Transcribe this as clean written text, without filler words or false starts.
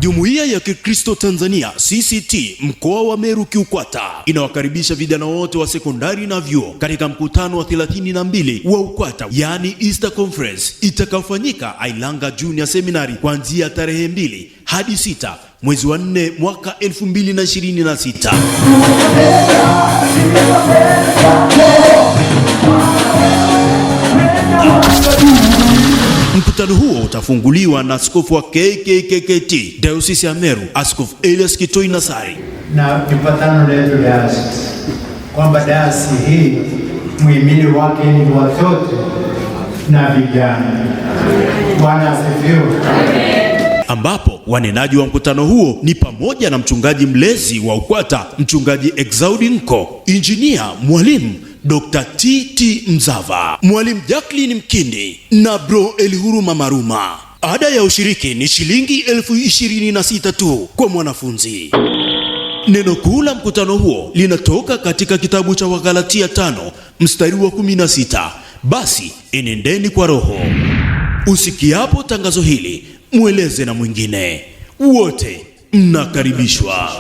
Jumuiya ya Kikristo Tanzania CCT mkoa wa Meru KIUKWATA inawakaribisha vijana wote wa sekondari na vyuo katika mkutano wa 32 wa UKWATA, yani Easter Conference, itakayofanyika Ailanga Junior Seminary kuanzia tarehe 2 hadi 6 mwezi wa 4 mwaka 2026. Mkutano huo utafunguliwa na askofu wa KKKT Diocese ya Meru, Askofu Elias Kitoi Nasari. Na kipatano letu dayosisi kwamba dayosisi hii muhimili wake ni watoto na vijana. Bwana asifiwe. Ambapo wanenaji wa mkutano huo ni pamoja na mchungaji mlezi wa UKWATA, mchungaji Exaudi Nko, injinia mwalimu Dr. T.T. Mzava, mwalimu Jacqueline Mkindi na bro Elihuruma Maruma. Ada ya ushiriki ni shilingi 26,000 tu kwa mwanafunzi. Neno kuu la mkutano huo linatoka katika kitabu cha Wagalatia 5 mstari wa 16. Basi enendeni kwa Roho. Usikiapo tangazo hili, mweleze na mwingine. Wote mnakaribishwa.